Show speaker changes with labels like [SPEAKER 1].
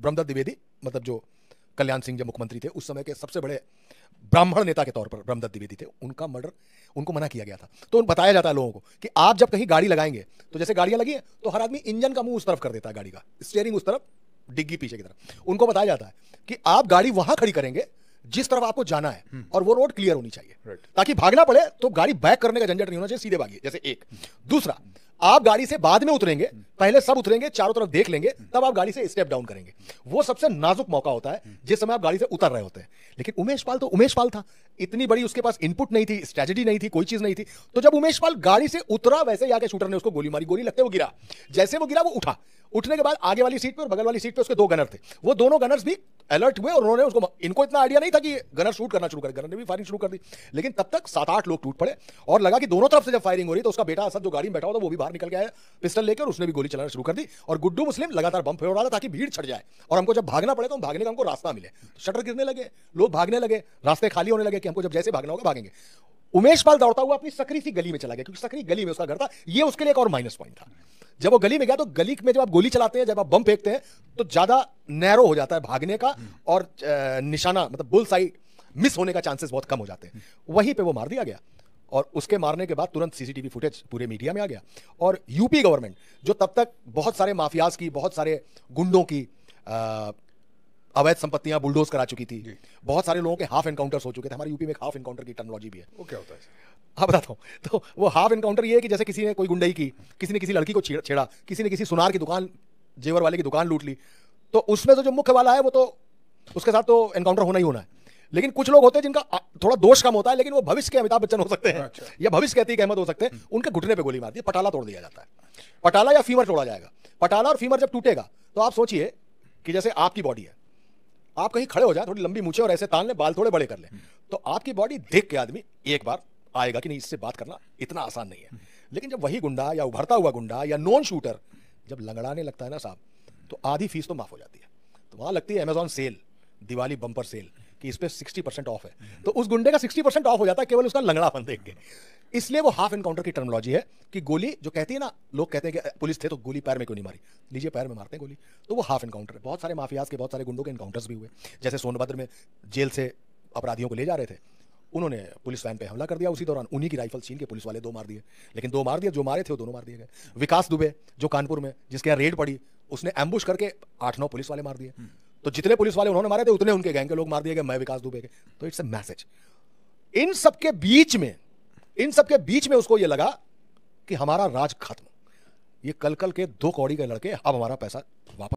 [SPEAKER 1] ब्रह्मदत्त द्विवेदी, मतलब जो कल्याण सिंह जब मुख्यमंत्री थे उस समय के सबसे बड़े ब्राह्मण नेता के तौर पर ब्रह्मदत्त द्विवेदी थे, उनका मर्डर उनको मना किया गया था। तो बताया जाता है लोगों को कि आप जब कहीं गाड़ी लगाएंगे तो जैसे गाड़ियां लगी हैं तो हर आदमी इंजन का मुंह उस तरफ कर देता है, गाड़ी का स्टीयरिंग उस तरफ, डिग्गी पीछे की तरफ। उनको बताया जाता है कि आप गाड़ी वहां खड़ी करेंगे जिस तरफ आपको जाना है और वो रोड क्लियर होनी चाहिए, ताकि भागना पड़े तो गाड़ी बैक करने का झंझट नहीं होना चाहिए, सीधे भागिए। जैसे एक दूसरा, आप गाड़ी से बाद में उतरेंगे, पहले सब उतरेंगे, चारों तरफ देख लेंगे, तब आप गाड़ी से स्टेप डाउन करेंगे। वो सबसे नाजुक मौका होता है जिस समय आप गाड़ी से उतर रहे होते हैं। लेकिन उमेश पाल तो उमेश पाल था, इतनी बड़ी उसके पास इनपुट नहीं थी, स्ट्रेटजी नहीं थी, कोई चीज नहीं थी। तो जब उमेश पाल गाड़ी से उतरा, वैसे ही आके शूटर ने उसको गोली मारी, गोली लगते वो गिरा। जैसे वो गिरा वो उठा, उठने के बाद आगे वाली सीट पे और बगल वाली सीट पे उसके दो गनर थे, वो दोनों गनर्स भी अलर्ट हुए और उन्होंने उसको, इनको इतना आइडिया नहीं था कि गनर शूट करना शुरू करे, गनर ने भी फायरिंग शुरू कर दी। लेकिन तब तक 7-8 लोग टूट पड़े और लगा कि दोनों तरफ से जब फायरिंग हो रही तो उसका बेटा असद जो गाड़ी में बैठा हुआ था वो भी बाहर निकल के आया पिस्टल लेकर, उसने भी गोली चलाना शुरू कर दी। और गुड्डू मुस्लिम लगातार बम फोड़ रहा था ताकि भीड़ छट जाए और हमको जब भागना पड़े तो हम भागने का हमको रास्ता मिले। शटर गिरने लगे, लोग भागने लगे, रास्ते खाली होने लगे कि हमको जब जैसे भागना होगा भागेंगे। उमेश पाल दौड़ता हुआ अपनी सकरी सी गली में चला गया, क्योंकि सकरी गली में उसका घर था। ये उसके लिए एक और माइनस पॉइंट था। जब वो गली में गया तो गली में जब आप गोली चलाते हैं, जब आप बम फेंकते हैं तो ज्यादा नैरो हो जाता है भागने का और निशाना, मतलब बुल साई मिस होने का चांसेस बहुत कम हो जाते हैं। वहीं पे वो मार दिया गया और उसके मारने के बाद तुरंत सीसीटीवी फुटेज पूरे मीडिया में आ गया। और यूपी गवर्नमेंट जो तब तक बहुत सारे माफियाज की, बहुत सारे गुंडों की अवैध संपत्तियां बुलडोज करा चुकी थी, बहुत सारे लोगों के हाफ एनकाउंटर्स हो चुके थे। हमारे यूपी में एक हाफ एनकाउंटर की टर्मिनोलॉजी भी है।
[SPEAKER 2] वो क्या होता है?
[SPEAKER 1] हाँ बताता हूँ। तो वो हाफ एनकाउंटर ये है कि जैसे किसी ने कोई गुंडई की, किसी ने किसी लड़की को छेड़ा, किसी ने किसी सुनार की दुकान, जेवर वाले की दुकान लूट ली, तो उसमें तो जो मुख्य वाला है वो तो उसके साथ तो एनकाउंटर होना ही होना है। लेकिन कुछ लोग होते हैं जिनका थोड़ा दोष कम होता है, लेकिन वो भविष्य के अमिताभ बच्चन हो सकते हैं या भविष्य के अतीक अहमद हो सकते हैं, उनके घुटने पे गोली मार दी, पटाला तोड़ दिया जाता है। पटाला या फीमर तोड़ा जाएगा। पटाला और फीमर जब टूटेगा तो आप सोचिए कि जैसे आपकी बॉडी है, आप कहीं खड़े हो जाए, थोड़ी लंबी मूछें और ऐसे तान ले, बाल थोड़े बड़े कर ले, तो आपकी बॉडी देख के आदमी एक बार आएगा कि नहीं, इससे बात करना इतना आसान नहीं है। लेकिन जब वही गुंडा या उभरता हुआ गुंडा या नॉन शूटर जब लंगड़ाने लगता है ना साहब, तो आधी फीस तो माफ हो जाती है। तो वहां लगती है Amazon sale, Diwali bumper sale, कि इस पे 60% ऑफ है, तो उस गुंडे का 60% ऑफ हो जाता है केवल उसका लंगड़ापन देख के। इसलिए वो हाफ एनकाउंटर की टर्मिनोलॉजी है कि गोली जो कहती है ना, लोग कहते हैं कि पुलिस थे तो गोली पैर में क्यों नहीं मारी, लीजिए पैर में मारते हैं गोली, तो वो हाफ एनकाउंटर है। बहुत सारे माफियाज के, बहुत सारे गुंडों के एनकाउंटर्स भी हुए। जैसे सोनभद्र में जेल से अपराधियों को ले जा रहे थे, उन्होंने पुलिस वैन पे हमला कर दिया, उसी दौरान उन्हीं की राइफल छीन के पुलिस वाले 2 मार दिए। लेकिन 2 मार दिए, जो मारे थे वो दोनों मार दिए गए। विकास दुबे जो कानपुर में, जिसके यहाँ रेड पड़ी, उसने एम्बुश करके 8-9 पुलिस वाले मार दिए। तो जितने पुलिस वाले उन्होंने मारे थे उतने उनके गैंग के लोग मार दिए गए, मैं विकास दुबे के। तो इट्स अ मैसेज। इन सबके बीच में उसको ये लगा कि हमारा राज खत्म, ये कल के 2 कौड़ी के लड़के अब हमारा पैसा वापस